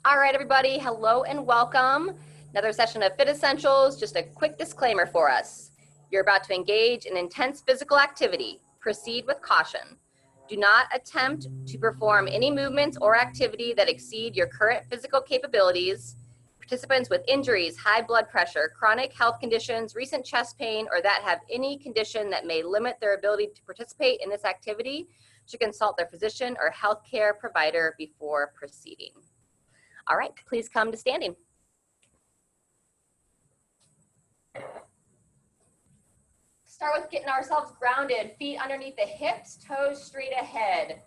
All right, everybody, hello and welcome. Another session of Fit Essentials. Just a quick disclaimer for us. You're about to engage in intense physical activity. Proceed with caution. Do not attempt to perform any movements or activity that exceed your current physical capabilities. Participants with injuries, high blood pressure, chronic health conditions, recent chest pain, or that have any condition that may limit their ability to participate in this activity should consult their physician or healthcare provider before proceeding. All right, please come to standing. Start with getting ourselves grounded, feet underneath the hips, toes straight ahead.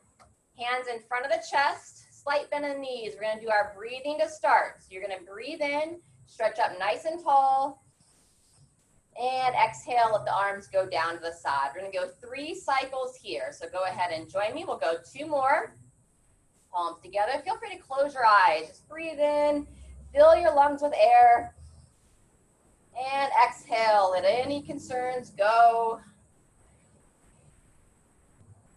Hands in front of the chest, slight bend in the knees. We're gonna do our breathing to start. So you're gonna breathe in, stretch up nice and tall, and exhale, let the arms go down to the side. We're gonna go 3 cycles here. So go ahead and join me. We'll go 2 more. Palms together. Feel free to close your eyes. Just breathe in, fill your lungs with air, and exhale. Let any concerns go.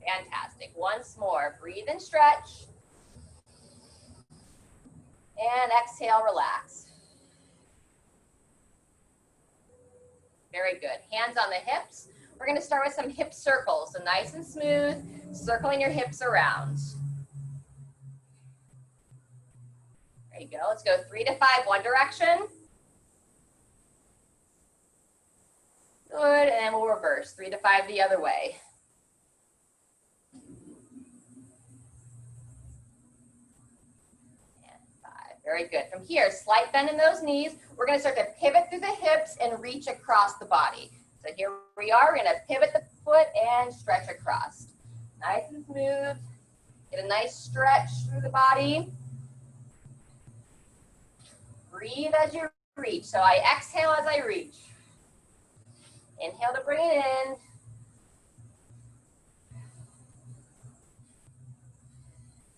Fantastic. Once more. Breathe and stretch. And exhale, relax. Very good. Hands on the hips. We're going to start with some hip circles. So nice and smooth, circling your hips around. There you go. Let's go 3 to 5, one direction. Good, and then we'll reverse, 3 to 5 the other way. And 5, very good. From here, slight bend in those knees. We're gonna start to pivot through the hips and reach across the body. So here we are, we're gonna pivot the foot and stretch across. Nice and smooth. Get a nice stretch through the body. Breathe as you reach. So I exhale as I reach. Inhale to bring it in.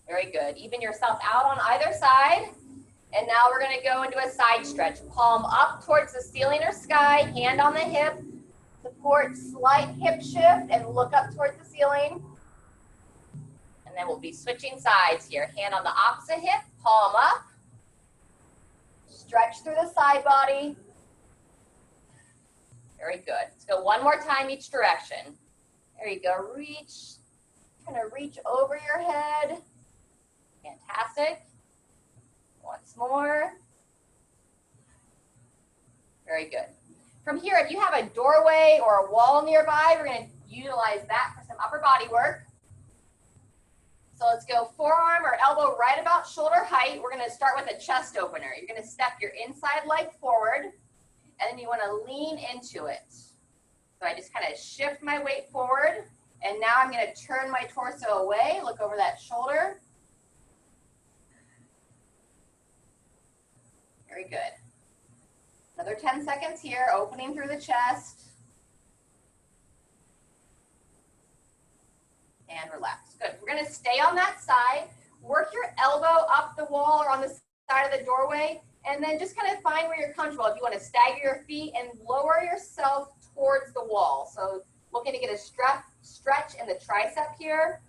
Very good. Even yourself out on either side. And now we're going to go into a side stretch. Palm up towards the ceiling or sky, hand on the hip. Support slight hip shift and look up towards the ceiling. And then we'll be switching sides here. Hand on the opposite hip, palm up. Stretch through the side body. Very good. Let's go one more time each direction. There you go. Reach. Kind of reach over your head. Fantastic. Once more. Very good. From here, if you have a doorway or a wall nearby, we're going to utilize that for some upper body work. So let's go forearm or elbow right about shoulder height. We're going to start with a chest opener. You're going to step your inside leg forward, and then you want to lean into it. So I just kind of shift my weight forward, and now I'm going to turn my torso away, look over that shoulder. Very good. Another 10 seconds here, opening through the chest. And relax. Good. We're going to stay on that side. Work your elbow up the wall or on the side of the doorway, and then just kind of find where you're comfortable. If you want to stagger your feet and lower yourself towards the wall. So looking to get a stretch in the tricep here.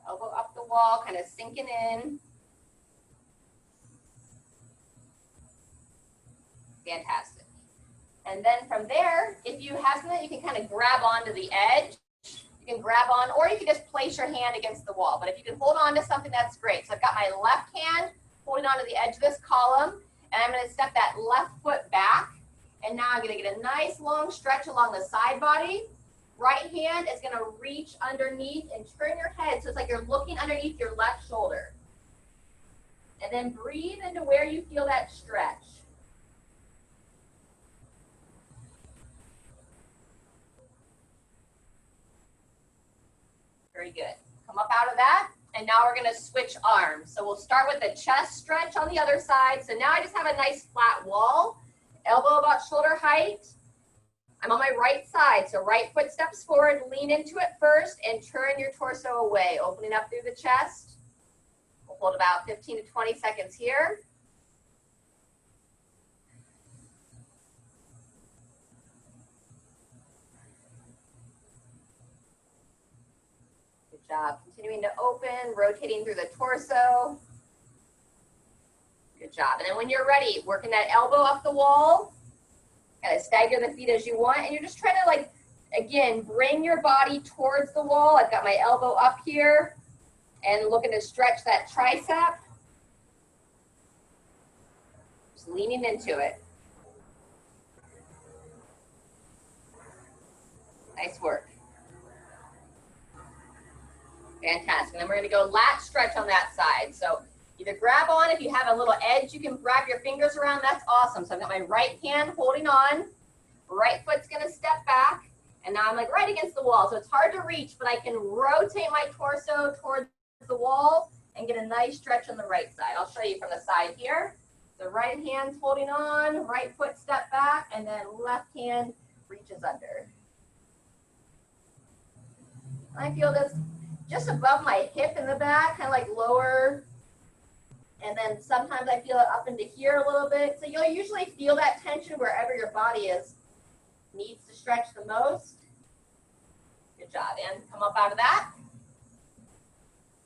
Elbow up the wall, kind of sinking in. Fantastic. And then from there, if you have something, you can kind of grab onto the edge. You can grab on, or you can just place your hand against the wall. But if you can hold on to something, that's great. So I've got my left hand holding onto the edge of this column, and I'm going to step that left foot back. And now I'm going to get a nice long stretch along the side body. Right hand is going to reach underneath and turn your head. So it's like you're looking underneath your left shoulder. And then breathe into where you feel that stretch. Very good. Come up out of that, and now we're going to switch arms. So we'll start with a chest stretch on the other side. So now I just have a nice flat wall, elbow about shoulder height. I'm on my right side, so right foot steps forward, lean into it first, and turn your torso away, opening up through the chest. We'll hold about 15 to 20 seconds here. Good job. Continuing to open, rotating through the torso. Good job. And then when you're ready, working that elbow up the wall. Kind of stagger the feet as you want. And you're just trying to, like, again, bring your body towards the wall. I've got my elbow up here and looking to stretch that tricep. Just leaning into it. Nice work. Fantastic. And then we're going to go lat stretch on that side. So either grab on, if you have a little edge, you can wrap your fingers around. That's awesome. So I've got my right hand holding on. Right foot's going to step back. And now I'm like right against the wall. So it's hard to reach, but I can rotate my torso towards the wall and get a nice stretch on the right side. I'll show you from the side here. The right hand's holding on, right foot step back, and then left hand reaches under. I feel this just above my hip in the back, kind of like lower. And then sometimes I feel it up into here a little bit. So you'll usually feel that tension wherever your body needs to stretch the most. Good job, and come up out of that.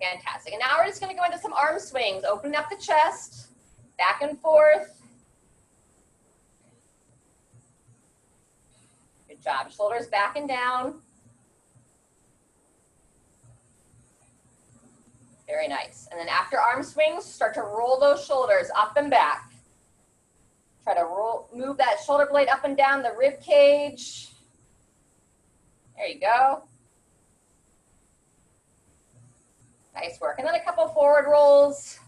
Fantastic. And now we're just going to go into some arm swings, opening up the chest, back and forth. Good job. Shoulders back and down. Very nice. And then after arm swings, start to roll those shoulders up and back. Try to move that shoulder blade up and down the rib cage. There you go. Nice work. And then a couple forward rolls.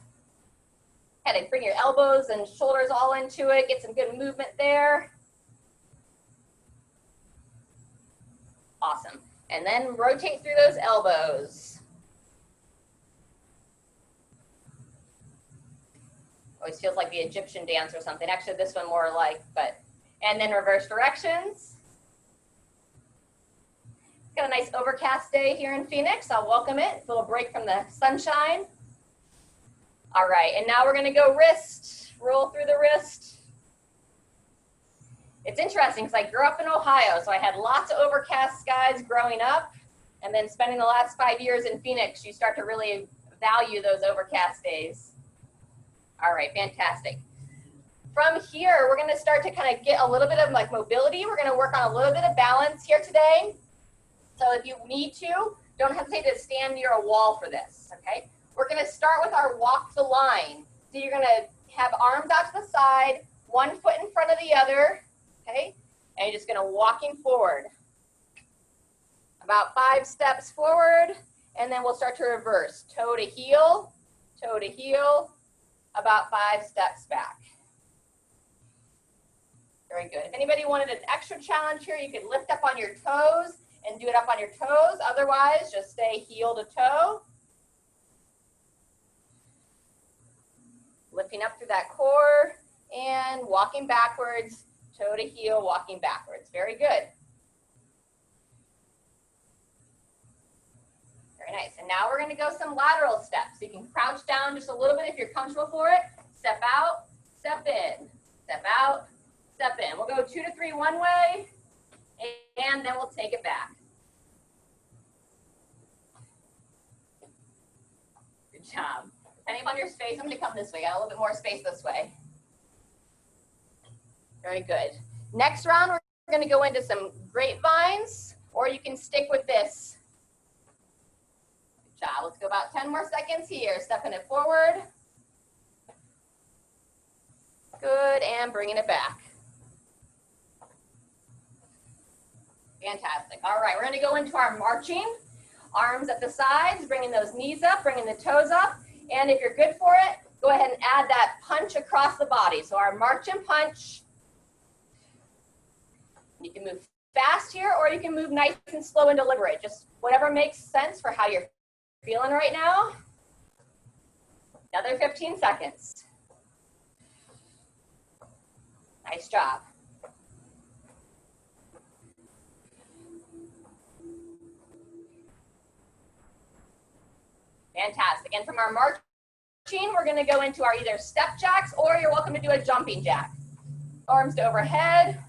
Kind of bring your elbows and shoulders all into it. Get some good movement there. Awesome. And then rotate through those elbows. Always feels like the Egyptian dance or something. Actually, this one more like, and then reverse directions. Got a nice overcast day here in Phoenix. I'll welcome it. A little break from the sunshine. All right, and now we're gonna go wrist. Roll through the wrist. It's interesting because I grew up in Ohio, so I had lots of overcast skies growing up, and then spending the last 5 years in Phoenix, you start to really value those overcast days. All right, fantastic. From here, we're gonna start to kind of get a little bit of like mobility. We're gonna work on a little bit of balance here today. So if you need to, don't hesitate to stand near a wall for this, okay? We're gonna start with our walk the line. So you're gonna have arms out to the side, one foot in front of the other, okay? And you're just gonna walking forward. About 5 steps forward, and then we'll start to reverse. Toe to heel, about 5 steps back. Very good. If anybody wanted an extra challenge here, you could lift up on your toes and do it up on your toes. Otherwise, just stay heel to toe. Lifting up through that core and walking backwards, toe to heel, walking backwards. Very good. Very nice. And now we're going to go some lateral steps. You can crouch down just a little bit if you're comfortable for it. Step out, step in, step out, step in. We'll go 2 to 3 one way, and then we'll take it back. Good job. Depending on your space, I'm going to come this way. Got a little bit more space this way. Very good. Next round, we're going to go into some grapevines, or you can stick with this. Good job. Let's go about 10 more seconds here. Stepping it forward. Good, and bringing it back. Fantastic. All right, we're going to go into our marching. Arms at the sides, bringing those knees up, bringing the toes up. And if you're good for it, go ahead and add that punch across the body. So our march and punch. You can move fast here, or you can move nice and slow and deliberate. Just whatever makes sense for how you're feeling right now. Another 15 seconds. Nice job. Fantastic. And from our marching, we're going to go into our either step jacks, or you're welcome to do a jumping jack. Arms to overhead.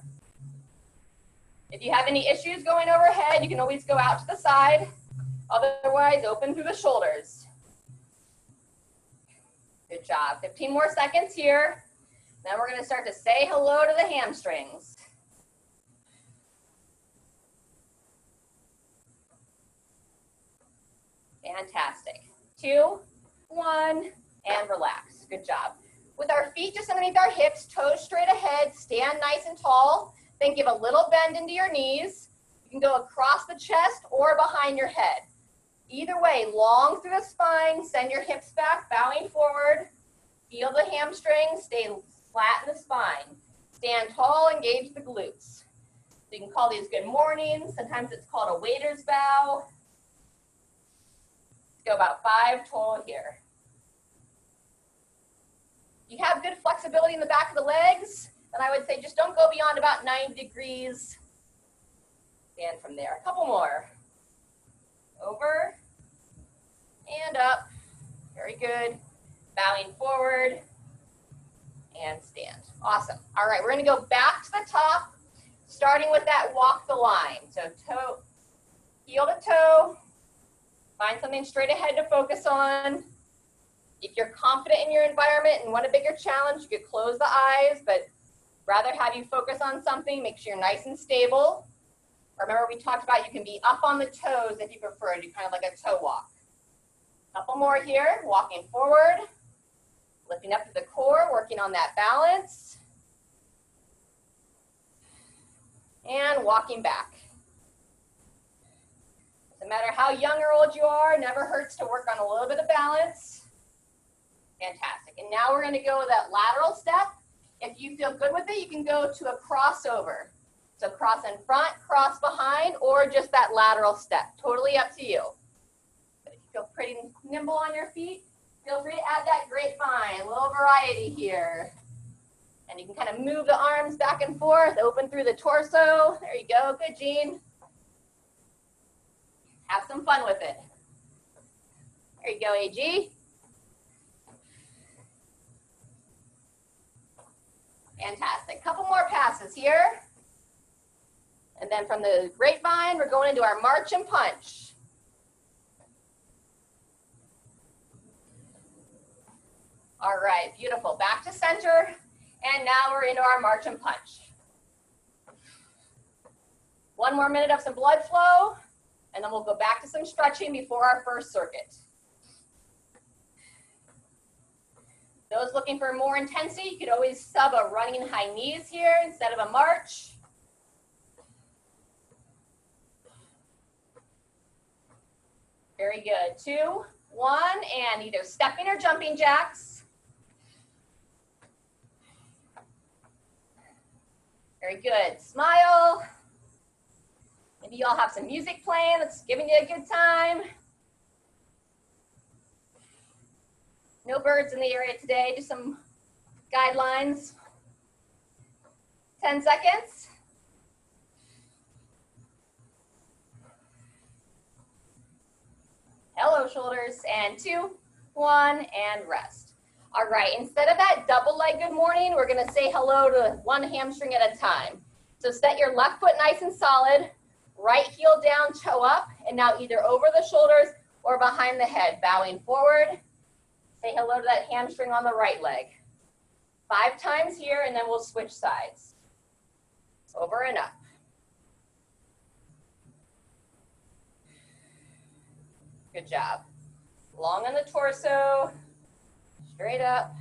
If you have any issues going overhead, you can always go out to the side. Otherwise, open through the shoulders. Good job. 15 more seconds here. Then we're going to start to say hello to the hamstrings. Fantastic. 2, 1, and relax. Good job. With our feet just underneath our hips, toes straight ahead, stand nice and tall. Then give a little bend into your knees. You can go across the chest or behind your head. Either way, long through the spine, send your hips back, bowing forward. Feel the hamstrings, stay flat in the spine. Stand tall, engage the glutes. So you can call these good mornings. Sometimes it's called a waiter's bow. Let's go about 5 total here. If you have good flexibility in the back of the legs, then I would say just don't go beyond about 90 degrees. Stand from there. A couple more. Over and up. Very good. Bowing forward and stand. Awesome. All right, we're going to go back to the top, starting with that walk the line. So toe, heel to toe. Find something straight ahead to focus on. If you're confident in your environment and want a bigger challenge, you could close the eyes, but rather have you focus on something. Make sure you're nice and stable. Remember, we talked about you can be up on the toes if you prefer. Do kind of like a toe walk. Couple more here. Walking forward. Lifting up to the core, working on that balance. And walking back. Doesn't matter how young or old you are, never hurts to work on a little bit of balance. Fantastic. And now we're going to go with that lateral step. If you feel good with it, you can go to a crossover. So cross in front, cross behind, or just that lateral step. Totally up to you. But if you feel pretty nimble on your feet, feel free to add that grapevine, a little variety here. And you can kind of move the arms back and forth, open through the torso. There you go. Good, Jean. Have some fun with it. There you go, AG. Fantastic. Couple more passes here. And then from the grapevine, we're going into our march and punch. All right, beautiful. Back to center. And now we're into our march and punch. 1 more minute of some blood flow, and then we'll go back to some stretching before our first circuit. Those looking for more intensity, you could always sub a running high knees here instead of a march. Very good. 2, 1, and either stepping or jumping jacks. Very good. Smile. Maybe you all have some music playing that's giving you a good time. No birds in the area today, just some guidelines. 10 seconds. Hello, shoulders. And 2, 1, and rest. All right, instead of that double leg good morning, we're gonna say hello to one hamstring at a time. So set your left foot nice and solid, right heel down, toe up, and now either over the shoulders or behind the head, bowing forward. Say hello to that hamstring on the right leg. 5 times here, and then we'll switch sides. Over and up. Good job. Long on the torso, straight up.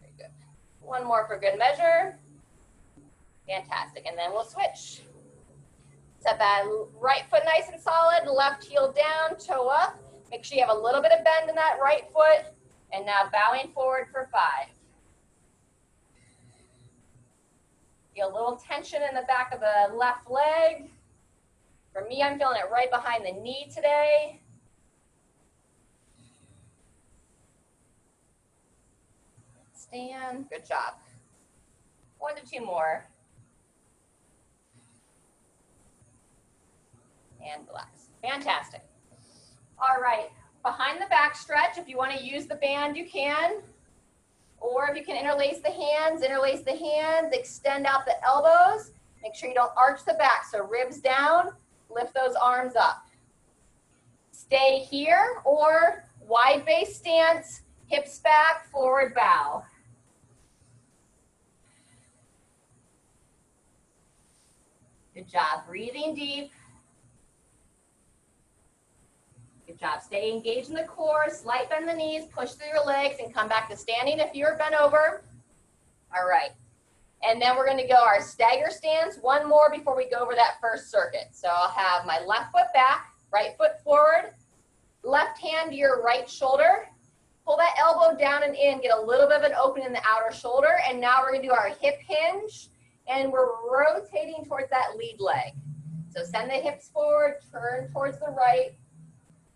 Very good. 1 more for good measure. Fantastic, and then we'll switch. Set that right foot nice and solid, left heel down, toe up. Make sure you have a little bit of bend in that right foot, and now bowing forward for 5. Feel a little tension in the back of the left leg. For me, I'm feeling it right behind the knee today. Stand, good job. 1 to 2 more. And relax. Fantastic. All right, behind the back stretch, if you want to use the band, you can. Or if you can interlace the hands, extend out the elbows. Make sure you don't arch the back, so ribs down, lift those arms up. Stay here or wide base stance, hips back, forward bow. Good job, breathing deep. Good job, stay engaged in the core, slight bend in the knees, push through your legs and come back to standing if you're bent over. All right, and then we're gonna go our stagger stance, one more before we go over that first circuit. So I'll have my left foot back, right foot forward, left hand to your right shoulder, pull that elbow down and in, get a little bit of an opening in the outer shoulder, and now we're gonna do our hip hinge, and we're rotating towards that lead leg. So send the hips forward, turn towards the right,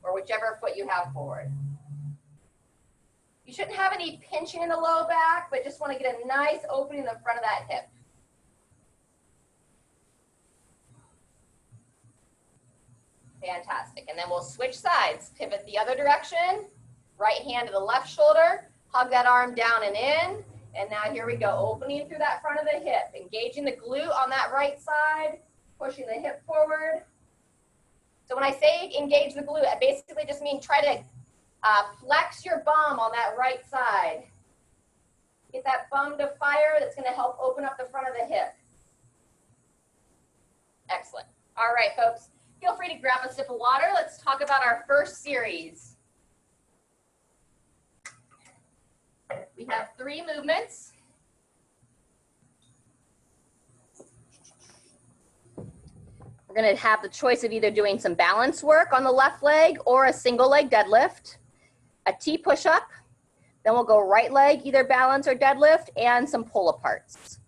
or whichever foot you have forward. You shouldn't have any pinching in the low back, but just want to get a nice opening in the front of that hip. Fantastic. And then we'll switch sides. Pivot the other direction. Right hand to the left shoulder. Hug that arm down and in. And now here we go. Opening through that front of the hip. Engaging the glute on that right side. Pushing the hip forward. So when I say engage the glute, I basically just mean try to flex your bum on that right side. Get that bum to fire. That's going to help open up the front of the hip. Excellent. All right, folks. Feel free to grab a sip of water. Let's talk about our first series. We have 3 movements. We're going to have the choice of either doing some balance work on the left leg or a single leg deadlift, a T push-up, then we'll go right leg, either balance or deadlift, and some pull-aparts.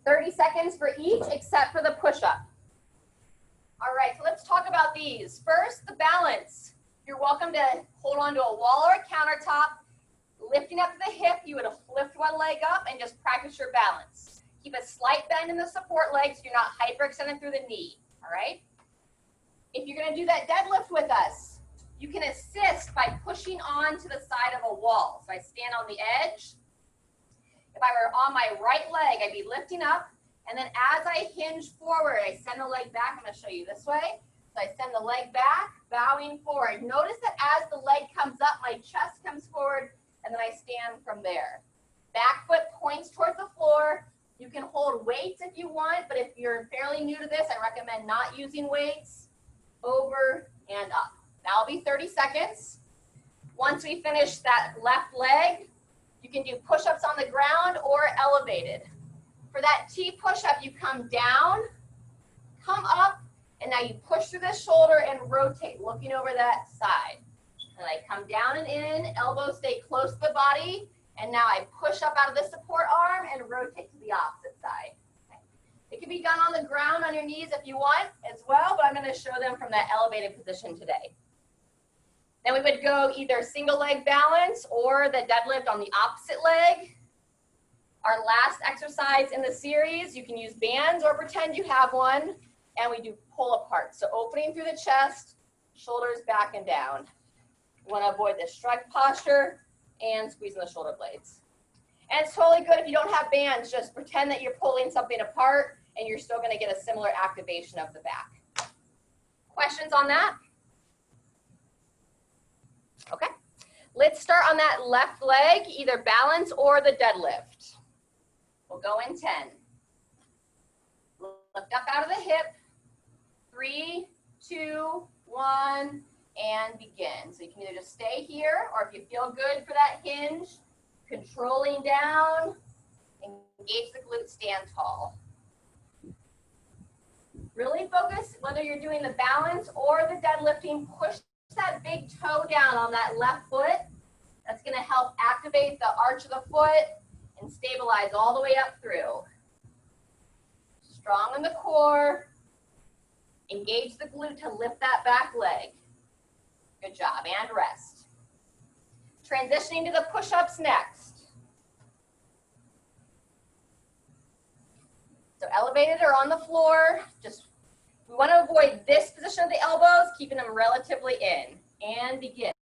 30 seconds for each except for the push-up. All right, so let's talk about these. First, the balance. You're welcome to hold on to a wall or a countertop. Lifting up to the hip, you would lift one leg up and just practice your balance. Keep a slight bend in the support leg so you're not hyperextended through the knee, all right? If you're gonna do that deadlift with us, you can assist by pushing on to the side of a wall. So I stand on the edge. If I were on my right leg, I'd be lifting up, and then as I hinge forward, I send the leg back. I'm gonna show you this way. So I send the leg back, bowing forward. Notice that as the leg comes up, my chest comes forward, and then I stand from there. Back foot points towards the floor. You can hold weights if you want, but if you're fairly new to this, I recommend not using weights. Over and up. That'll be 30 seconds. Once we finish that left leg, you can do push-ups on the ground or elevated. For that T push-up, you come down, come up, and now you push through the shoulder and rotate, looking over that side. And I come down and in, elbows stay close to the body, and now I push up out of the support arm and rotate to the opposite side. Okay. It can be done on the ground on your knees if you want as well, but I'm going to show them from that elevated position today. Then we would go either single leg balance or the deadlift on the opposite leg. Our last exercise in the series, you can use bands or pretend you have one, and we do pull apart. So opening through the chest, shoulders back and down. You want to avoid the shrug posture and squeezing the shoulder blades. And it's totally good if you don't have bands, just pretend that you're pulling something apart and you're still going to get a similar activation of the back. Questions on that? Okay. Let's start on that left leg, either balance or the deadlift. We'll go in 10. Lift up out of the hip. 3, 2, 1. And begin. So you can either just stay here, or if you feel good for that hinge, controlling down, engage the glute, stand tall. Really focus, whether you're doing the balance or the deadlifting, push that big toe down on that left foot. That's going to help activate the arch of the foot and stabilize all the way up through. Strong in the core. Engage the glute to lift that back leg. Good job, and rest. Transitioning to the push-ups next. So elevated or on the floor, we want to avoid this position of the elbows, keeping them relatively in, and begin.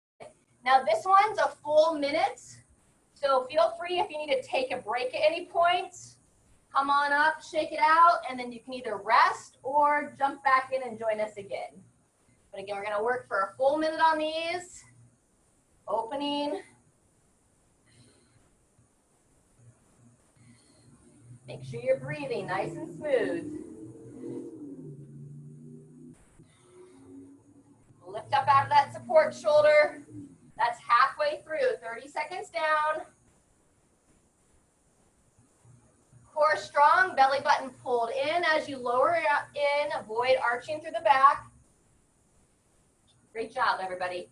Now this one's a full minute, so feel free if you need to take a break at any point. Come on up, shake it out, and then you can either rest or jump back in and join us again. But again, we're gonna work for a full minute on these. Opening. Make sure you're breathing nice and smooth. Lift up out of that support shoulder. That's halfway through, 30 seconds down. Core strong, belly button pulled in as you lower it in, avoid arching through the back. Great job, everybody.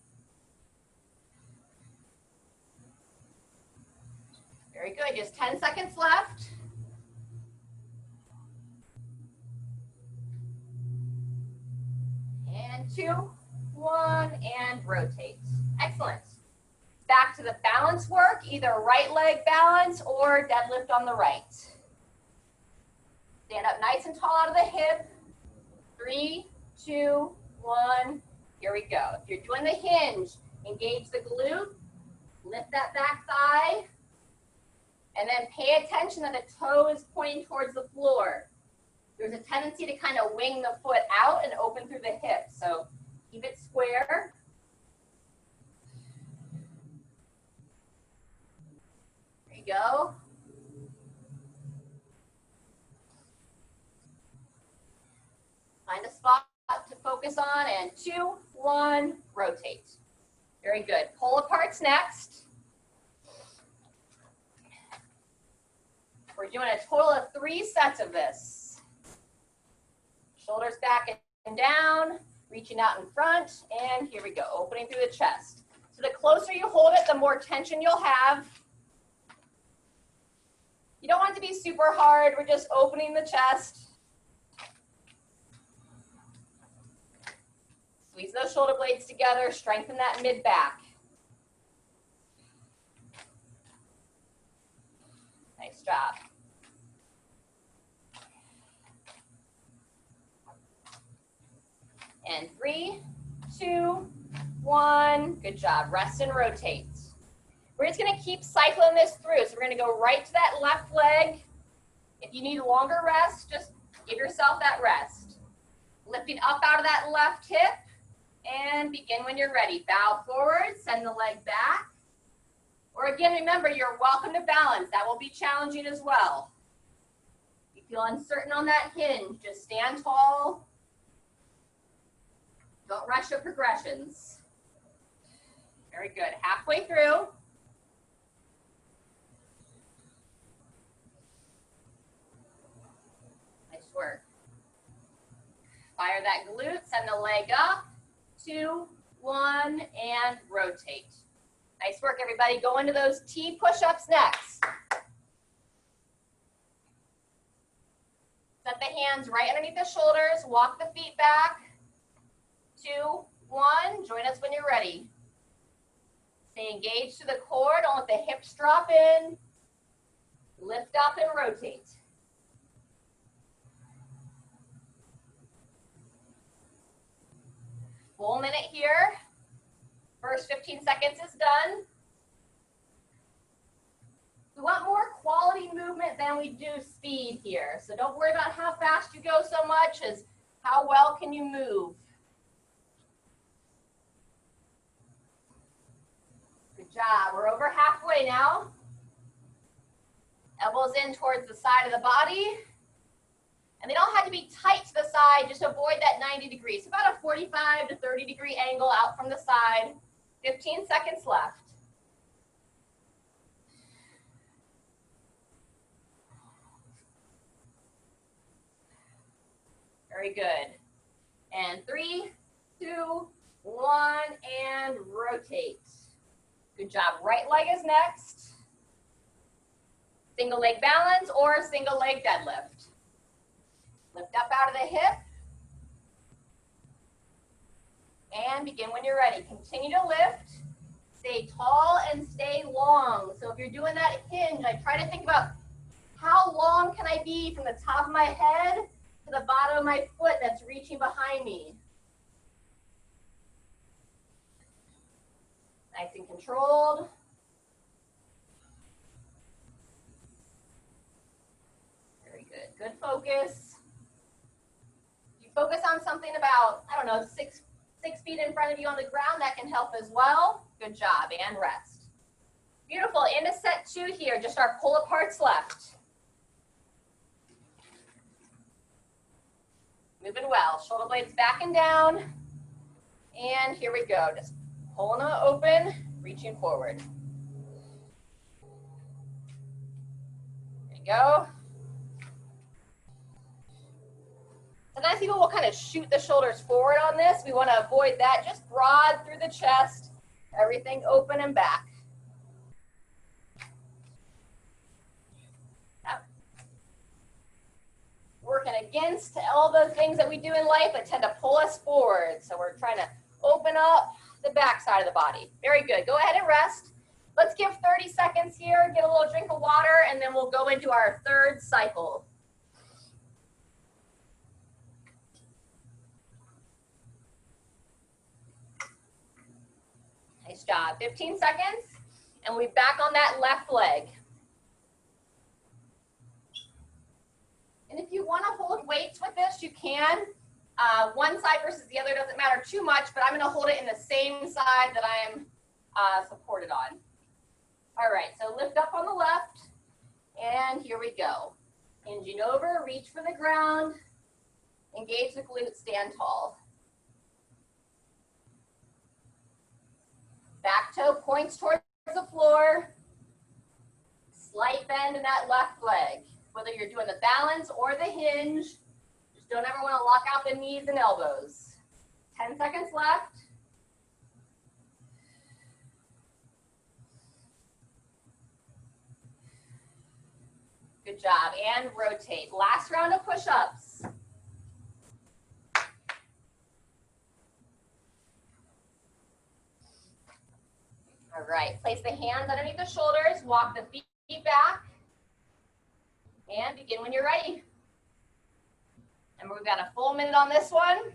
Very good, just 10 seconds left. And 2, 1, and rotate. Excellent. Back to the balance work, either right leg balance or deadlift on the right. Stand up nice and tall out of the hip. 3, 2, 1. Here we go. If you're doing the hinge, engage the glute, lift that back thigh, and then pay attention that the toe is pointing towards the floor. There's a tendency to kind of wing the foot out and open through the hip. So keep it square. There you go. Find a spot to focus on, and 2, 1, rotate. Very good. Pull apart's next. We're doing a total of 3 sets of this. Shoulders back and down, reaching out in front, and here we go, opening through the chest. So the closer you hold it, the more tension you'll have. You don't want it to be super hard, we're just opening the chest. Squeeze those shoulder blades together, strengthen that mid back. Nice job. And 3, 2, 1. Good job. Rest and rotate. We're just going to keep cycling this through. So we're going to go right to that left leg. If you need longer rest, just give yourself that rest. Lifting up out of that left hip. And begin when you're ready. Bow forward, send the leg back. Or again, remember, you're welcome to balance. That will be challenging as well. If you feel uncertain on that hinge, just stand tall. Don't rush your progressions. Very good. Halfway through. Nice work. Fire that glute, send the leg up. 2, 1, and rotate. Nice work, everybody. Go into those T push-ups next. Set the hands right underneath the shoulders. Walk the feet back. 2, 1. Join us when you're ready. Stay engaged to the core. Don't let the hips drop in. Lift up and rotate. Full minute here. First 15 seconds is done. We want more quality movement than we do speed here. So don't worry about how fast you go so much as how well can you move. Good job. We're over halfway now. Elbows in towards the side of the body. And they don't have to be tight to the side, just avoid that 90 degrees. So about a 45 to 30 degree angle out from the side. 15 seconds left. Very good. And 3, 2, 1, and rotate. Good job. Right leg is next. Single leg balance or single leg deadlift. Lift up out of the hip. And begin when you're ready. Continue to lift. Stay tall and stay long. So if you're doing that hinge, I try to think about how long can I be from the top of my head to the bottom of my foot that's reaching behind me. Nice and controlled. Good focus. You focus on something about, I don't know, six feet in front of you on the ground, that can help as well. Good job, and rest. Beautiful, into set 2 here, just our pull aparts left. Moving well, shoulder blades back and down. And here we go, just pulling it open, reaching forward. There you go. Sometimes people will kind of shoot the shoulders forward on this. We want to avoid that. Just broad through the chest, everything open and back. Working against all the things that we do in life that tend to pull us forward. So we're trying to open up the back side of the body. Very good. Go ahead and rest. Let's give 30 seconds here, get a little drink of water, and then we'll go into our 3rd cycle. Nice job. 15 seconds, and we'll be back on that left leg. And if you want to hold weights with this, you can. One side versus the other doesn't matter too much, but I'm going to hold it in the same side that I'm supported on. All right, so lift up on the left, and here we go. Hinging over, reach for the ground, engage the glutes, stand tall. Back toe points towards the floor. Slight bend in that left leg. Whether you're doing the balance or the hinge, just don't ever want to lock out the knees and elbows. 10 seconds left. Good job, and rotate. Last round of push-ups. All right, place the hands underneath the shoulders, walk the feet back, and begin when you're ready. And we've got a full minute on this one.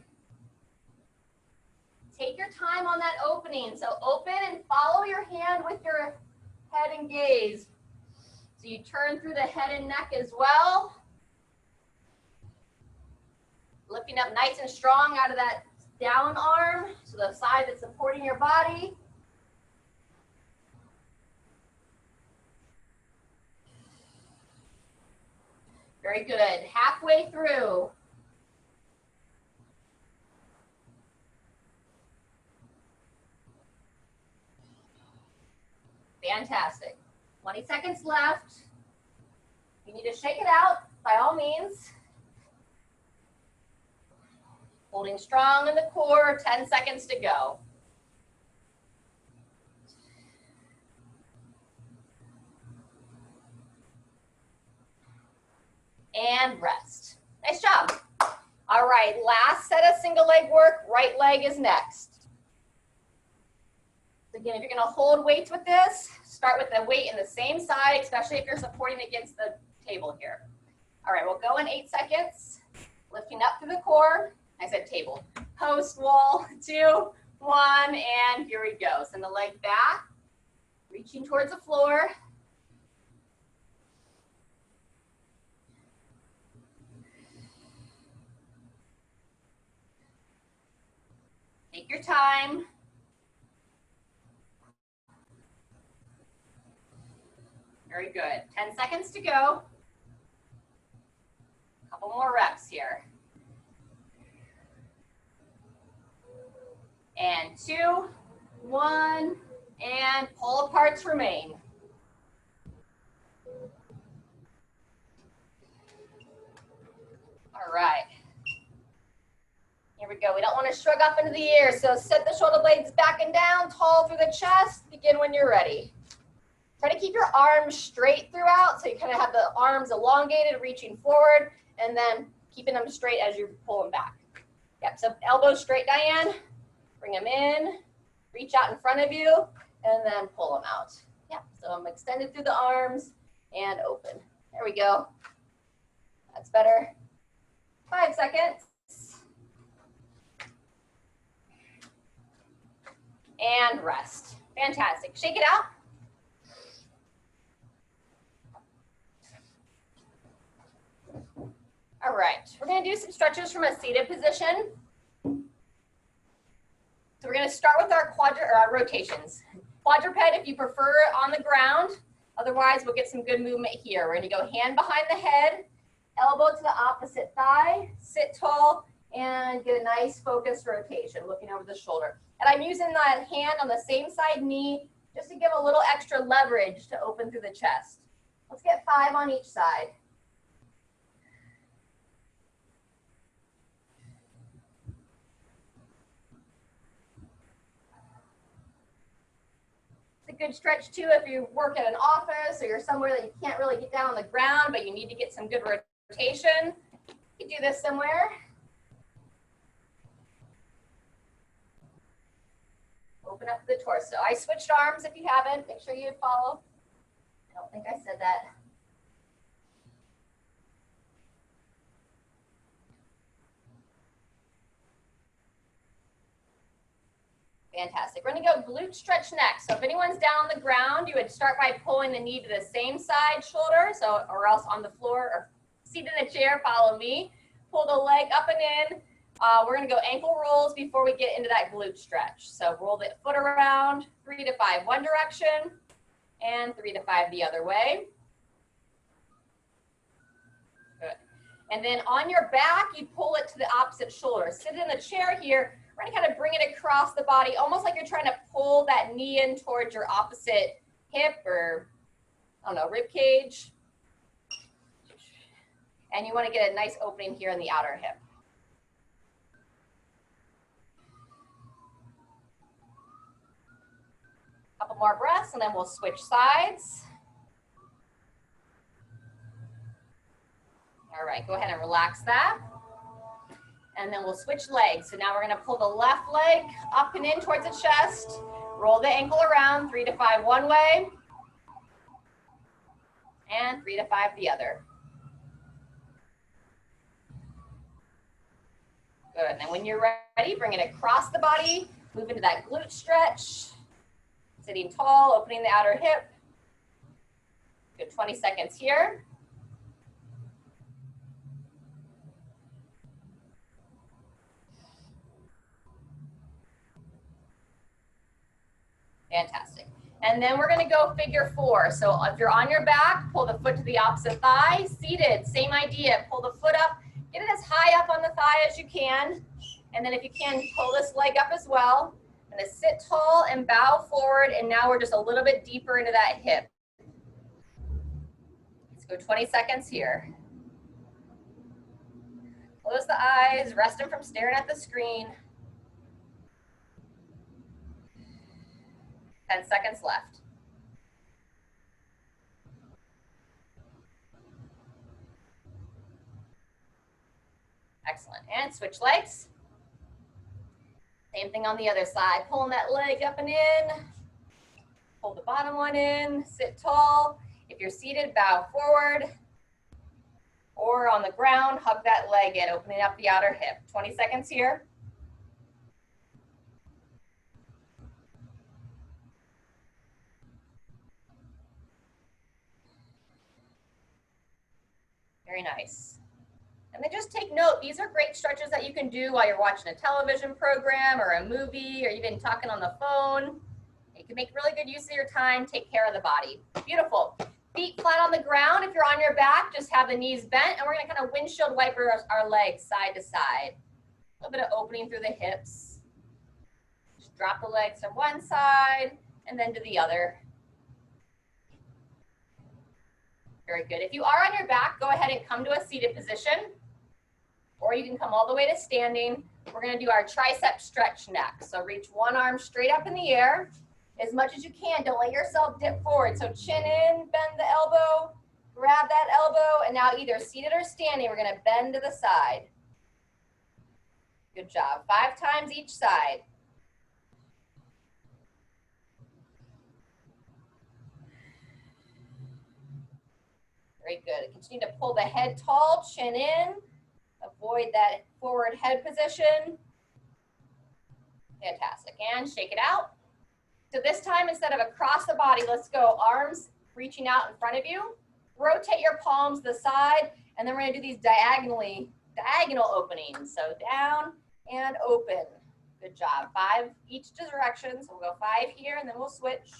Take your time on that opening. So open and follow your hand with your head and gaze. So you turn through the head and neck as well. Lifting up nice and strong out of that down arm, so the side that's supporting your body. Very good. Halfway through. Fantastic. 20 seconds left. You need to shake it out by all means. Holding strong in the core, 10 seconds to go. And rest. Nice job. All right, last set of single leg work. Right leg is next. Again, if you're gonna hold weights with this, start with the weight in the same side, especially if you're supporting against the table here. All right, we'll go in 8 seconds. Lifting up through the core. I said table. Post, wall, 2, 1, and here we go. Send the leg back, reaching towards the floor. Take your time. Very good. 10 seconds to go. A couple more reps here. And 2, 1, and pull aparts remain. All right. Here we go. We don't want to shrug up into the air, so set the shoulder blades back and down, tall through the chest. Begin when you're ready. Try to keep your arms straight throughout, so you kind of have the arms elongated, reaching forward, and then keeping them straight as you pull them back. Yep, so elbows straight, Diane. Bring them in, reach out in front of you, and then pull them out. Yep, so I'm extended through the arms and open. There we go. That's better. 5 seconds. And rest. Fantastic. Shake it out. All right, we're gonna do some stretches from a seated position. So we're gonna start with our rotations. Quadruped if you prefer on the ground. Otherwise, we'll get some good movement here. We're gonna go hand behind the head, elbow to the opposite thigh, sit tall, and get a nice focused rotation, looking over the shoulder. And I'm using that hand on the same side knee just to give a little extra leverage to open through the chest. Let's get 5 on each side. It's a good stretch too if you work at an office or you're somewhere that you can't really get down on the ground, but you need to get some good rotation. You can do this somewhere. Open up the torso. I switched arms if you haven't. Make sure you follow. I don't think I said that. Fantastic. We're going to go glute stretch next. So if anyone's down on the ground, you would start by pulling the knee to the same side shoulder, so or else on the floor or seated in a chair, follow me. Pull the leg up and in. We're going to go ankle rolls before we get into that glute stretch. So roll the foot around, 3 to 5 one direction, and 3 to 5 the other way. Good. And then on your back, you pull it to the opposite shoulder. Sit in the chair here. We're going to kind of bring it across the body, almost like you're trying to pull that knee in towards your opposite hip or, I don't know, rib cage. And you want to get a nice opening here in the outer hip. Couple more breaths, and then we'll switch sides. All right, go ahead and relax that. And then we'll switch legs. So now we're going to pull the left leg up and in towards the chest. Roll the ankle around, 3 to 5 one way. And 3 to 5 the other. Good. And then when you're ready, bring it across the body. Move into that glute stretch. Sitting tall, opening the outer hip. Good, 20 seconds here. Fantastic. And then we're going to go figure 4. So if you're on your back, pull the foot to the opposite thigh. Seated, same idea. Pull the foot up. Get it as high up on the thigh as you can. And then if you can, pull this leg up as well. I'm going to sit tall and bow forward. And now we're just a little bit deeper into that hip. Let's go 20 seconds here. Close the eyes. Rest them from staring at the screen. 10 seconds left. Excellent. And switch legs. Same thing on the other side. Pulling that leg up and in. Pull the bottom one in. Sit tall. If you're seated, bow forward. Or on the ground, hug that leg in, opening up the outer hip. 20 seconds here. Very nice. And then just take note, these are great stretches that you can do while you're watching a television program or a movie or even talking on the phone. You can make really good use of your time, take care of the body. Beautiful. Feet flat on the ground. If you're on your back, just have the knees bent, and we're going to kind of windshield wiper our legs side to side. A little bit of opening through the hips. Just drop the legs from one side and then to the other. Very good. If you are on your back, go ahead and come to a seated position, or you can come all the way to standing. We're going to do our tricep stretch next. So reach one arm straight up in the air as much as you can. Don't let yourself dip forward. So chin in, bend the elbow, grab that elbow, and now either seated or standing, we're going to bend to the side. Good job. 5 times each side. Very good. Continue to pull the head tall, chin in. Avoid that forward head position. Fantastic. And shake it out. So this time, instead of across the body, let's go arms reaching out in front of you. Rotate your palms to the side And then we're gonna do these diagonal openings. So down and open. Good job. 5 each direction. So we'll go 5 here and then we'll switch.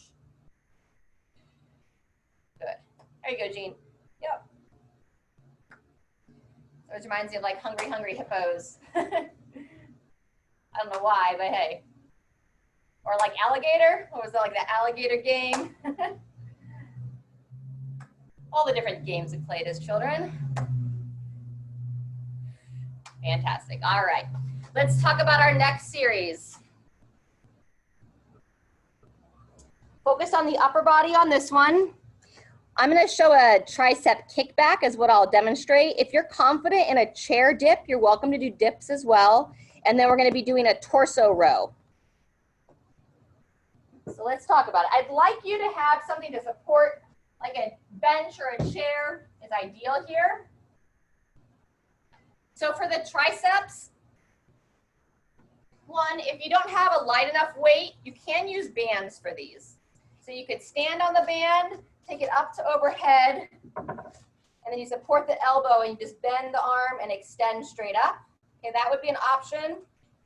Good. There you go, Jean. Yep. So it reminds me of like hungry, hungry hippos. I don't know why, but hey. Or like alligator. What was that, like the alligator game? All the different games we played as children. Fantastic. All right. Let's talk about our next series. Focus on the upper body on this one. I'm going to show a tricep kickback is what I'll demonstrate. If you're confident in a chair dip, you're welcome to do dips as well. And then we're going to be doing a torso row. So let's talk about it. I'd like you to have something to support, like a bench or a chair is ideal here. So for the triceps, one, if you don't have a light enough weight, you can use bands for these. So you could stand on the band, take it up to overhead, and then you support the elbow and you just bend the arm and extend straight up. Okay, that would be an option.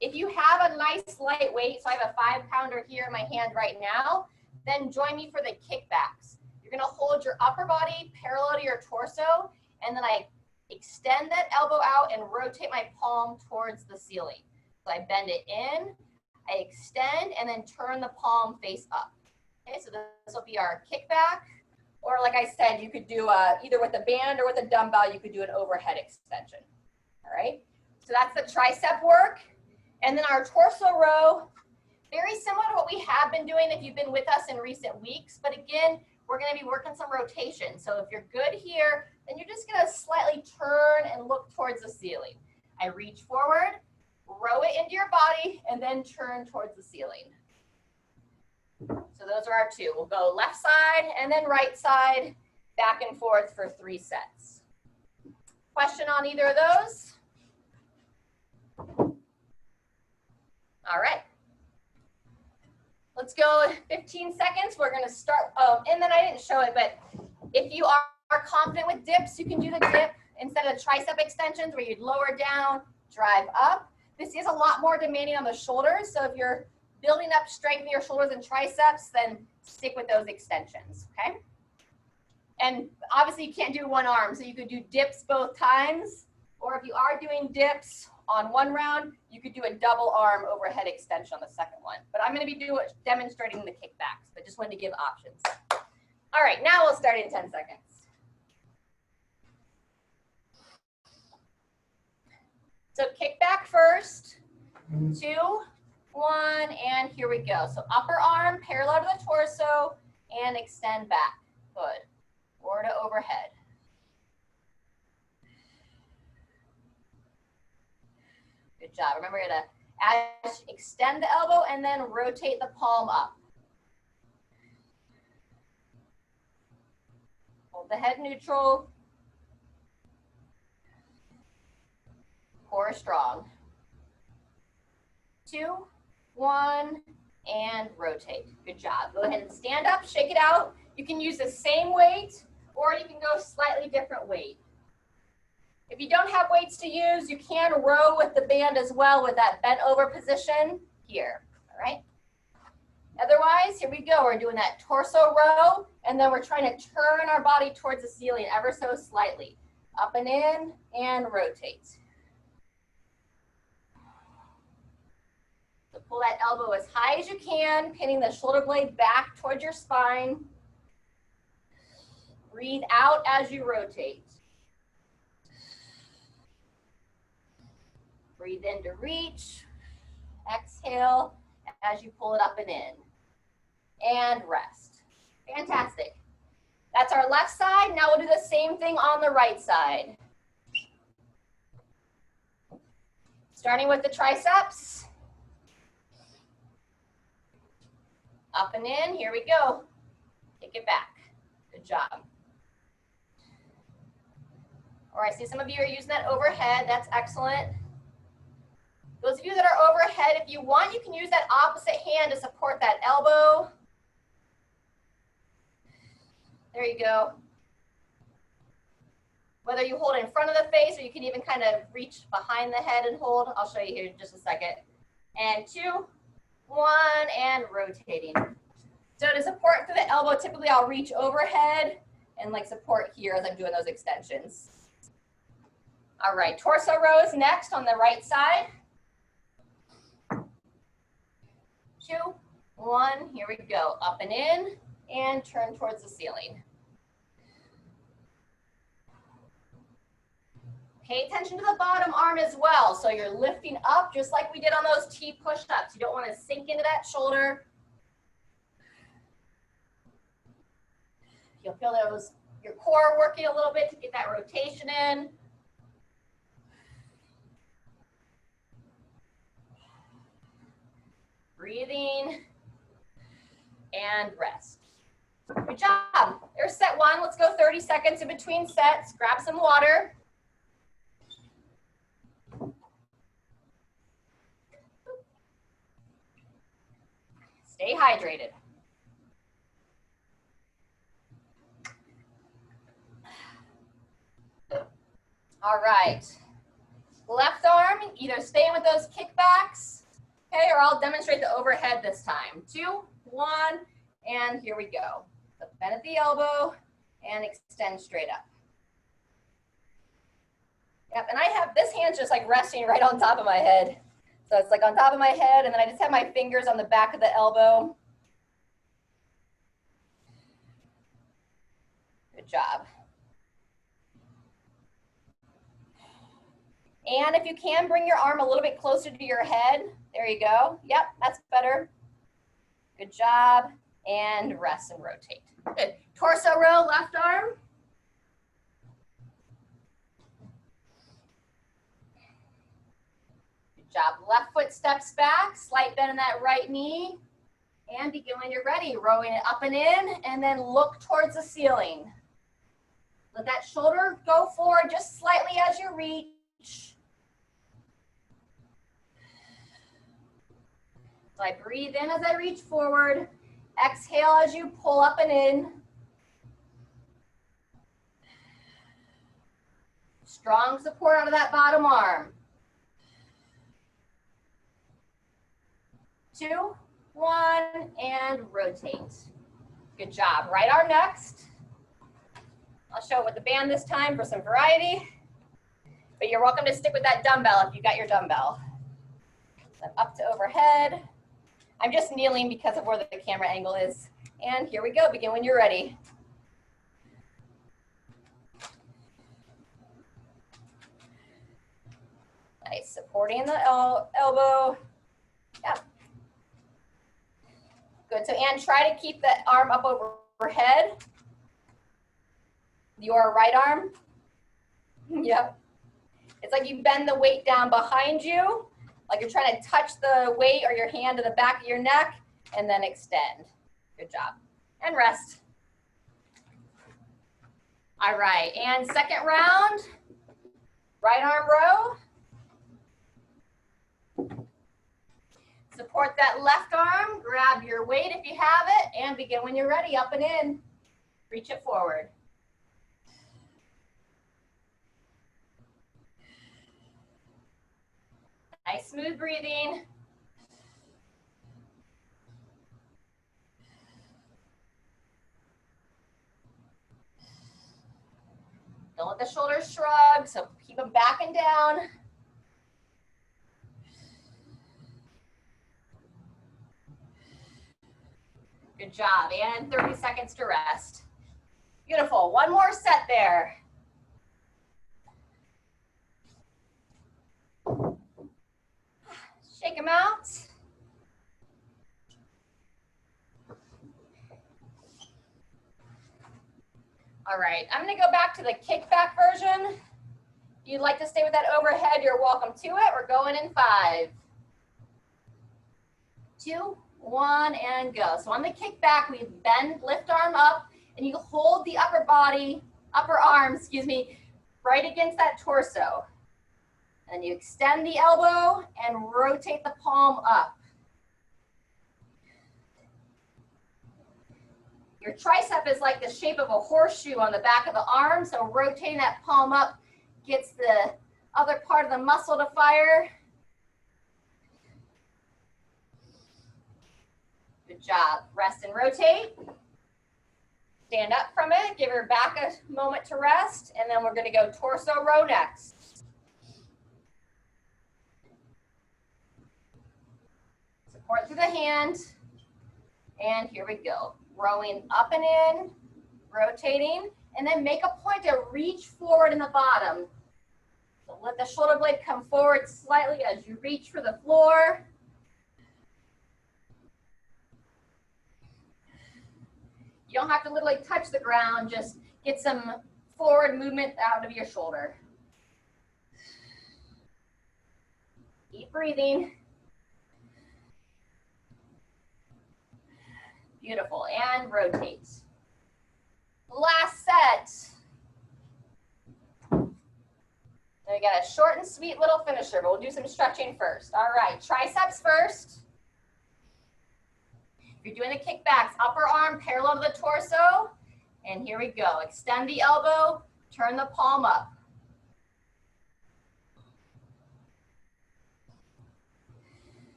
If you have a nice light weight, so I have a 5-pounder here in my hand right now, then join me for the kickbacks. You're gonna hold your upper body parallel to your torso, and then I extend that elbow out and rotate my palm towards the ceiling. So I bend it in, I extend, and then turn the palm face up. Okay, so this will be our kickback. Or like I said, you could do either with a band or with a dumbbell, you could do an overhead extension. All right, so that's the tricep work. And then our torso row, very similar to what we have been doing if you've been with us in recent weeks. But again, we're going to be working some rotation. So if you're good here, then you're just going to slightly turn and look towards the ceiling. I reach forward, row it into your body, and then turn towards the ceiling. So those are our 2. We'll go left side and then right side, back and forth for 3 sets. Question on either of those? All right. Let's go 15 seconds. We're going to start. Oh, and then I didn't show it, but if you are confident with dips, you can do the dip instead of tricep extensions where you'd lower down, drive up. This is a lot more demanding on the shoulders. So if you're building up strength in your shoulders and triceps, then stick with those extensions, okay? And obviously you can't do one arm, so you could do dips both times, or if you are doing dips on one round, you could do a double arm overhead extension on the second one. But I'm going to be demonstrating the kickbacks, but just wanted to give options. All right, now we'll start in 10 seconds. So kickback first, 2, 1, and here we go. So upper arm parallel to the torso and extend back. Good. Or to overhead. Good job. Remember to extend the elbow and then rotate the palm up. Hold the head neutral. Core strong. 2, 1, and rotate. Good job. Go ahead and stand up, shake it out. You can use the same weight or you can go slightly different weight. If you don't have weights to use, you can row with the band as well with that bent over position here, all right? Otherwise, here we go. We're doing that torso row, and then we're trying to turn our body towards the ceiling ever so slightly. Up and in, and rotate. So pull that elbow as high as you can, pinning the shoulder blade back towards your spine. Breathe out as you rotate. Breathe in to reach. Exhale as you pull it up and in. And rest. Fantastic. That's our left side. Now we'll do the same thing on the right side. Starting with the triceps. Up and in. Here we go. Take it back. Good job. All right, I see some of you are using that overhead. That's excellent. Those of you that are overhead, if you want, you can use that opposite hand to support that elbow. There you go. Whether you hold in front of the face or you can even kind of reach behind the head and hold. I'll show you here in just a second. And 2, 1, and rotating. So to support through the elbow, typically I'll reach overhead and like support here as I'm doing those extensions. All right, torso rows next on the right side. 2, 1, here we go. Up and in, and turn towards the ceiling. Pay attention to the bottom arm as well. So you're lifting up just like we did on those T push-ups. You don't want to sink into that shoulder. You'll feel your core working a little bit to get that rotation in. Breathing and rest. Good job. There's set 1. Let's go 30 seconds in between sets. Grab some water. Stay hydrated. All right. Left arm, either stay with those kickbacks, okay, or I'll demonstrate the overhead this time. 2, 1, and here we go. So bend at the elbow and extend straight up. Yep, and I have this hand's just like resting right on top of my head. So it's like on top of my head, and then I just have my fingers on the back of the elbow. Good job. And if you can, bring your arm a little bit closer to your head. There you go. Yep, that's better. Good job. And rest and rotate. Good. Torso row, left arm. Good job. Left foot steps back. Slight bend in that right knee. And begin when you're ready. Rowing it up and in, and then look towards the ceiling. Let that shoulder go forward just slightly as you reach. So I breathe in as I reach forward. Exhale as you pull up and in. Strong support out of that bottom arm. 2, 1, and rotate. Good job. Right arm next. I'll show it with the band this time for some variety. But you're welcome to stick with that dumbbell if you got your dumbbell. So up to overhead. I'm just kneeling because of where the camera angle is. And here we go. Begin when you're ready. Nice. Supporting the elbow. Yep. Good. So, and try to keep the arm up overhead. Your right arm. Yep. It's like you bend the weight down behind you, like you're trying to touch the weight or your hand to the back of your neck, and then extend. Good job. And rest. All right, and second round, right arm row. Support that left arm, grab your weight if you have it, and begin when you're ready, up and in. Reach it forward. Nice smooth breathing. Don't let the shoulders shrug, so keep them back and down. Good job, and 30 seconds to rest. Beautiful, one more set there. Shake them out. All right, I'm gonna go back to the kickback version. If you'd like to stay with that overhead, you're welcome to it. We're going in 5, 2, 1, and go. So on the kickback, we bend, lift arm up, and you hold the upper arm, right against that torso. And you extend the elbow and rotate the palm up. Your tricep is like the shape of a horseshoe on the back of the arm, so rotating that palm up gets the other part of the muscle to fire. Good job. Rest and rotate. Stand up from it, give your back a moment to rest, and then we're going to go torso row next. Support through the hand, and here we go. Rowing up and in, rotating, and then make a point to reach forward in the bottom. So let the shoulder blade come forward slightly as you reach for the floor. You don't have to literally touch the ground, just get some forward movement out of your shoulder. Keep breathing. Beautiful, and rotate. Last set. Then we got a short and sweet little finisher, but we'll do some stretching first. All right, triceps first. If you're doing the kickbacks, upper arm parallel to the torso, and here we go. Extend the elbow, turn the palm up.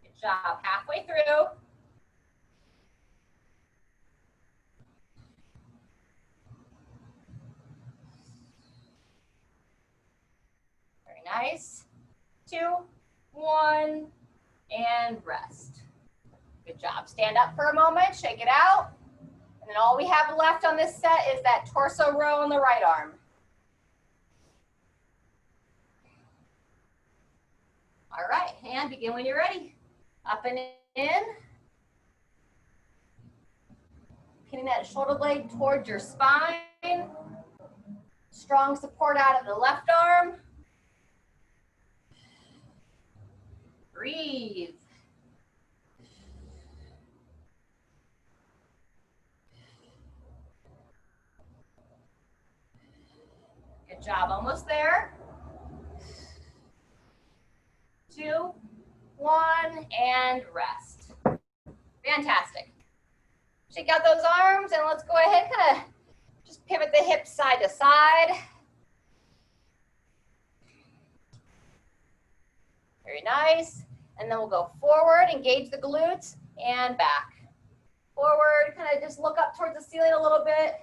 Good job, halfway through. Very nice. 2, 1, and rest. Good job. Stand up for a moment, shake it out. And then all we have left on this set is that torso row on the right arm. All right, and begin when you're ready. Up and in. Pinning that shoulder blade towards your spine. Strong support out of the left arm. Breathe. Good job, almost there. 2, 1, and rest. Fantastic. Shake out those arms and let's go ahead, kind of just pivot the hips side to side. Very nice. And then we'll go forward, engage the glutes, and back. Forward, kind of just look up towards the ceiling a little bit.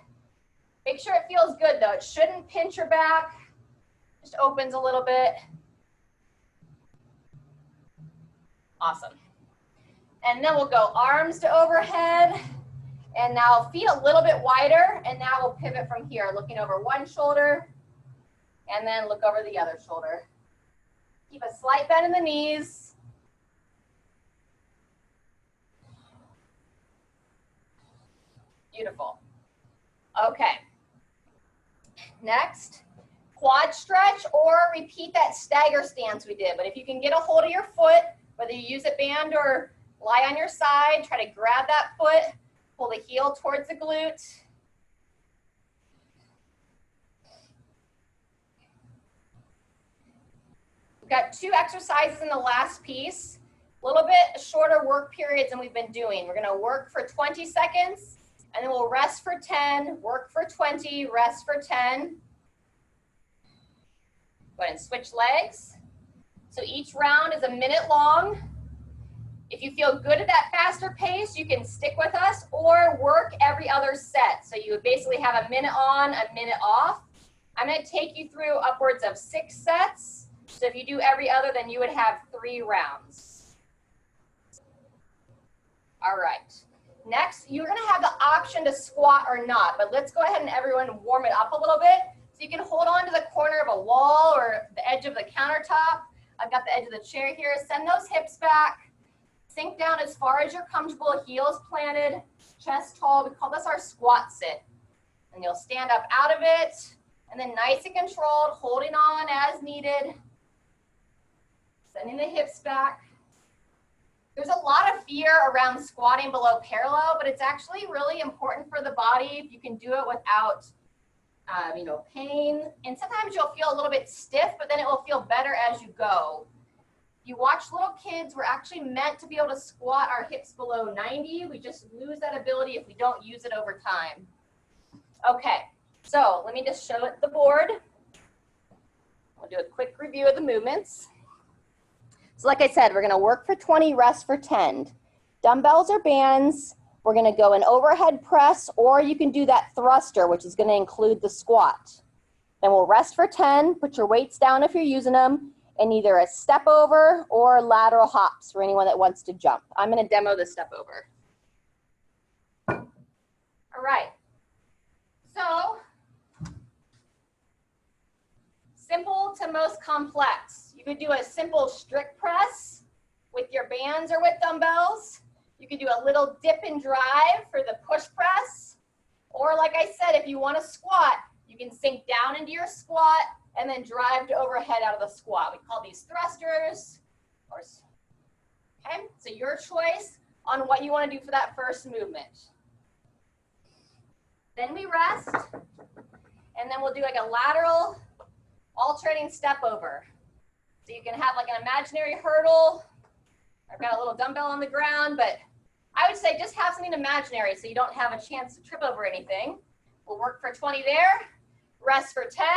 Make sure it feels good though. It shouldn't pinch your back. Just opens a little bit. Awesome. And then we'll go arms to overhead. And now feet a little bit wider. And now we'll pivot from here, looking over one shoulder. And then look over the other shoulder. Keep a slight bend in the knees. Beautiful. Okay. Next, quad stretch or repeat that stagger stance we did. But if you can get a hold of your foot, whether you use a band or lie on your side, try to grab that foot, pull the heel towards the glute. We've got 2 exercises in the last piece. A little bit shorter work periods than we've been doing. We're gonna work for 20 seconds, and then we'll rest for 10, work for 20, rest for 10. Go ahead and switch legs. So each round is a minute long. If you feel good at that faster pace, you can stick with us or work every other set. So you would basically have a minute on, a minute off. I'm gonna take you through upwards of 6 sets. So if you do every other, then you would have 3 rounds. All right. Next, you're gonna have the option to squat or not, but let's go ahead and everyone warm it up a little bit. So you can hold on to the corner of a wall or the edge of the countertop. I've got the edge of the chair here. Send those hips back. Sink down as far as you're comfortable, heels planted, chest tall. We call this our squat sit. And you'll stand up out of it, and then nice and controlled, holding on as needed. Sending the hips back. There's a lot of fear around squatting below parallel, but it's actually really important for the body if you can do it without pain. And sometimes you'll feel a little bit stiff, but then it will feel better as you go. You watch little kids, we're actually meant to be able to squat our hips below 90. We just lose that ability if we don't use it over time. Okay, so let me just show it the board. We'll do a quick review of the movements. So like I said, we're gonna work for 20, rest for 10. Dumbbells or bands, we're gonna go an overhead press, or you can do that thruster, which is gonna include the squat. Then we'll rest for 10, put your weights down if you're using them, and either a step over or lateral hops for anyone that wants to jump. I'm gonna demo the step over. All right, so simple to most complex. You could do a simple strict press with your bands or with dumbbells. You could do a little dip and drive for the push press. Or like I said, if you want to squat, you can sink down into your squat and then drive to overhead out of the squat. We call these thrusters. Okay, so your choice on what you want to do for that first movement. Then we rest, and then we'll do like a lateral alternating step over. So you can have like an imaginary hurdle. I've got a little dumbbell on the ground, but I would say just have something imaginary so you don't have a chance to trip over anything. We'll work for 20 there, rest for 10,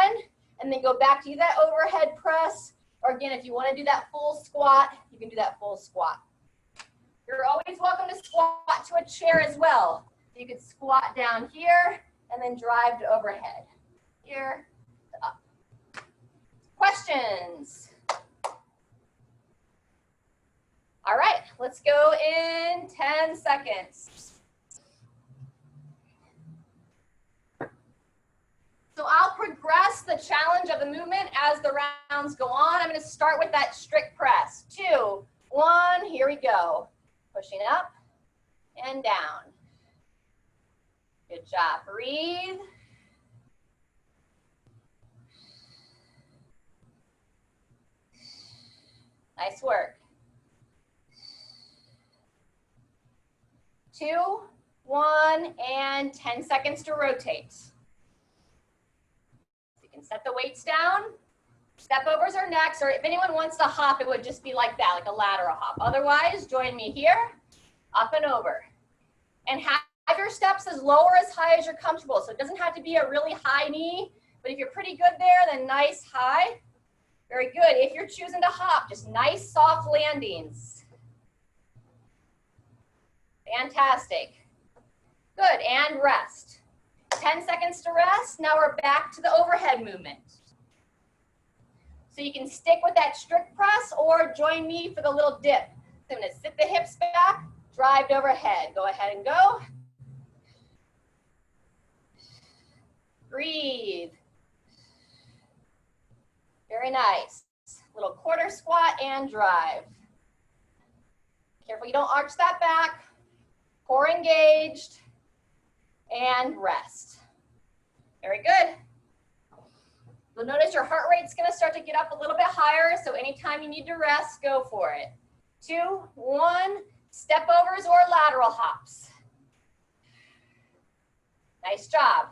and then go back to that overhead press. Or again, if you want to do that full squat, you can do that full squat. You're always welcome to squat to a chair as well. So you could squat down here and then drive to overhead. Here to up. Questions? All right, let's go in 10 seconds. So I'll progress the challenge of the movement as the rounds go on. I'm going to start with that strict press. 2, 1, here we go. Pushing up and down. Good job. Breathe. Nice work. 2, 1, and 10 seconds to rotate. You can set the weights down. Step overs are next, or if anyone wants to hop, it would just be like that, like a lateral hop. Otherwise, join me here, up and over. And have your steps as low or as high as you're comfortable. So it doesn't have to be a really high knee, but if you're pretty good there, then nice high. Very good. If you're choosing to hop, just nice soft landings. Fantastic. Good, and rest. 10 seconds to rest. Now we're back to the overhead movement. So you can stick with that strict press or join me for the little dip. So I'm gonna sit the hips back, drive overhead. Go ahead and go. Breathe. Very nice. Little quarter squat and drive. Careful you don't arch that back. Core engaged. And rest. Very good. You'll notice your heart rate's gonna start to get up a little bit higher, so anytime you need to rest, go for it. 2, 1, step overs or lateral hops. Nice job.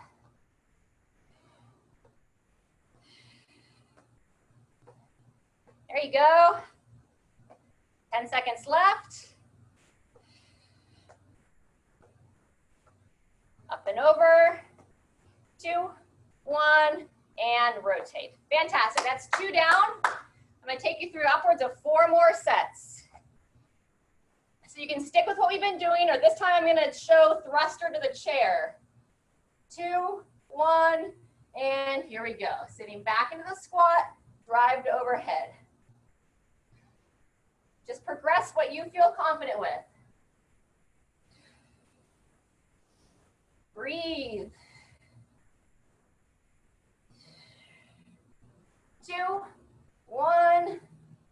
There you go. 10 seconds left. Up and over. 2, 1, and rotate. Fantastic. That's 2 down. I'm going to take you through upwards of 4 more sets. So you can stick with what we've been doing, or this time I'm going to show thruster to the chair. 2, 1, and here we go. Sitting back into the squat, drive to overhead. Just progress what you feel confident with. Breathe. 2, 1,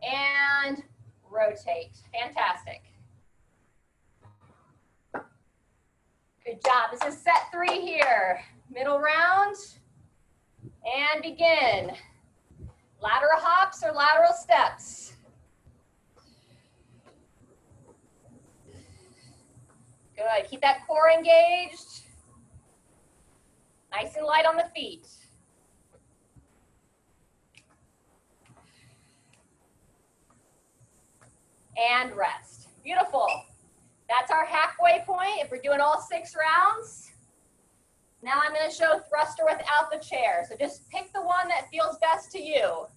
and rotate. Fantastic. Good job. This is set 3 here. Middle round, and begin. Lateral hops or lateral steps. Good. Keep that core engaged. Nice and light on the feet. and rest. Beautiful. That's our halfway point if we're doing all 6 rounds. Now I'm going to show thruster without the chair. So just pick the one that feels best to you. A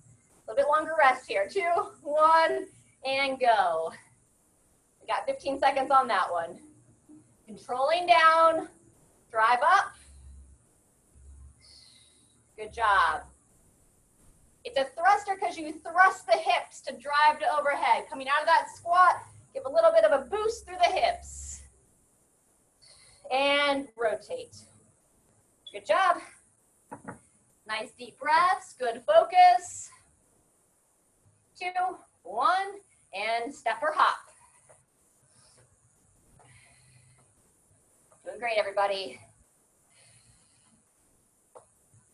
little bit longer rest here. 2, 1, and go. We got 15 seconds on that one. Controlling down, drive up. Good job. It's a thruster because you thrust the hips to drive to overhead. Coming out of that squat, give a little bit of a boost through the hips. And rotate. Good job. Nice deep breaths, good focus. 2, 1, and step or hop. Doing great, everybody.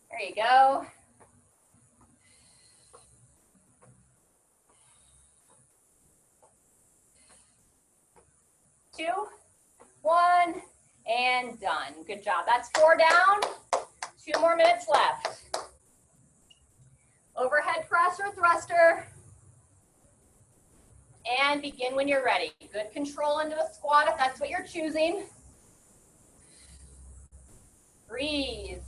There you go. Two, 1, and done. Good job. That's 4 down. 2 more minutes left. Overhead press or thruster. And begin when you're ready. Good control into the squat if that's what you're choosing. Breathe.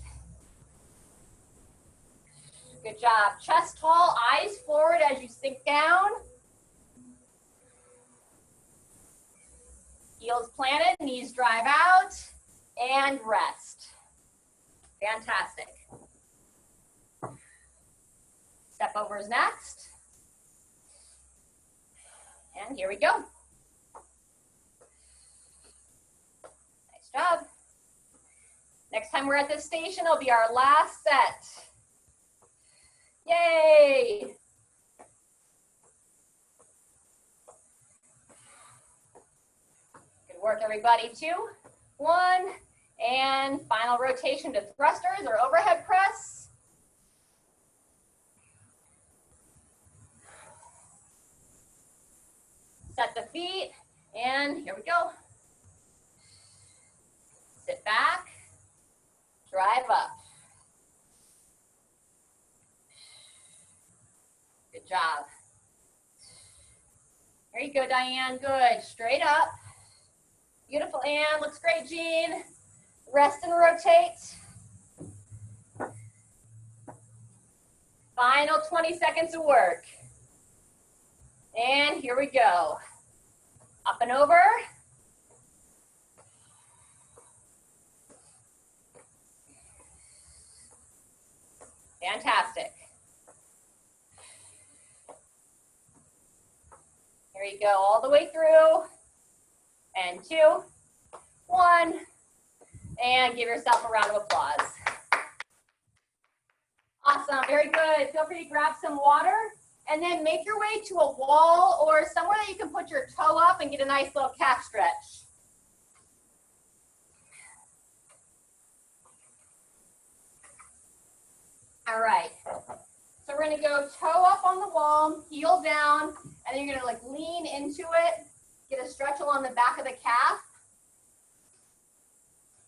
Good job. Chest tall, eyes forward as you sink down. Heels planted, knees drive out, and rest. Fantastic. Step overs next. And here we go. Nice job. Next time we're at this station, it'll be our last set. Yay! Good work, everybody. 2, 1, and final rotation to thrusters or overhead press. Set the feet, and here we go. Sit back, drive up. Good job. There you go, Diane. Good. Straight up. Beautiful, Ann. Looks great, Jean. Rest and rotate. Final 20 seconds of work. And here we go. Up and over. Fantastic. Here you go, all the way through. And 2, 1. And give yourself a round of applause. Awesome, very good. Feel free to grab some water and then make your way to a wall or somewhere that you can put your toe up and get a nice little calf stretch. All right, so we're gonna go toe up on the wall, heel down, and then you're gonna like lean into it, get a stretch along the back of the calf.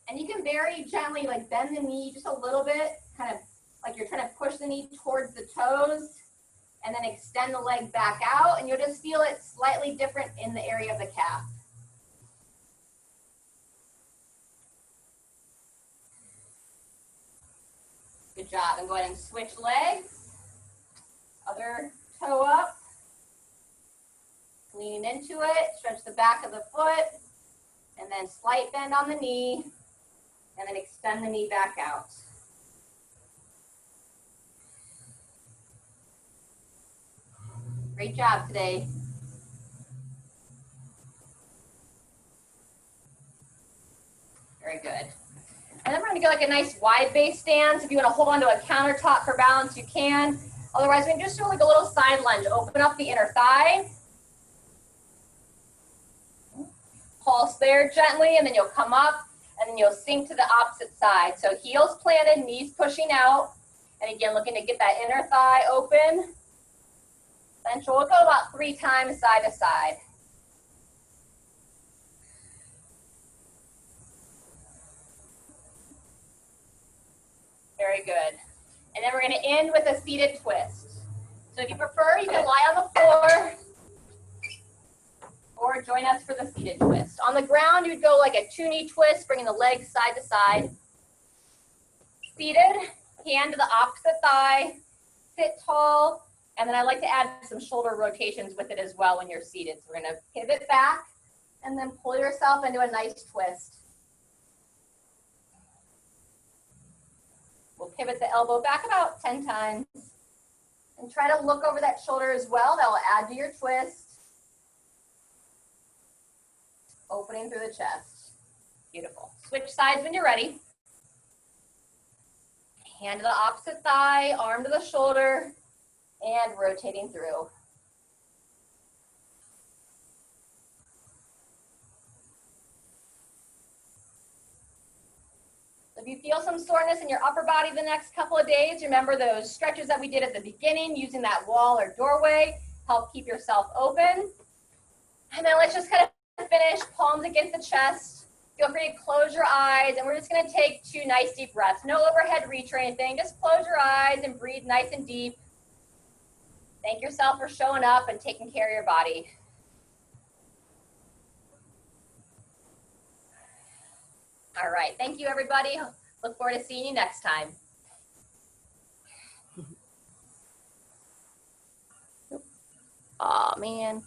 And you can very gently like bend the knee just a little bit, kind of like you're trying to push the knee towards the toes, and then extend the leg back out, and you'll just feel it slightly different in the area of the calf. Good job, and go ahead and switch legs. Other toe up. Lean into it, stretch the back of the foot, and then slight bend on the knee, and then extend the knee back out. Great job today. Very good. And then we're gonna go like a nice wide base stance. If you wanna hold onto a countertop for balance, you can. Otherwise, we can just do like a little side lunge. Open up the inner thigh. Pulse there gently, and then you'll come up, and then you'll sink to the opposite side. So heels planted, knees pushing out. And again, looking to get that inner thigh open. Essential. We'll go about 3 times side to side. Very good. And then we're going to end with a seated twist. So if you prefer, you can lie on the floor. join us for the seated twist. On the ground, you'd go like a 2-knee twist, bringing the legs side to side. Seated, hand to the opposite thigh, sit tall, and then I like to add some shoulder rotations with it as well when you're seated. So we're gonna pivot back and then pull yourself into a nice twist. We'll pivot the elbow back about 10 times. And try to look over that shoulder as well. That will add to your twist. Opening through the chest. Beautiful. Switch sides when you're ready. Hand to the opposite thigh, arm to the shoulder, and rotating through. If you feel some soreness in your upper body the next couple of days, remember those stretches that we did at the beginning, using that wall or doorway, help keep yourself open. And then let's just kind of finish, palms against the chest. Feel free to close your eyes, and we're just gonna take 2 nice deep breaths. No overhead reach or anything, just close your eyes and breathe nice and deep. Thank yourself for showing up and taking care of your body. All right, thank you everybody. Look forward to seeing you next time. Oh man.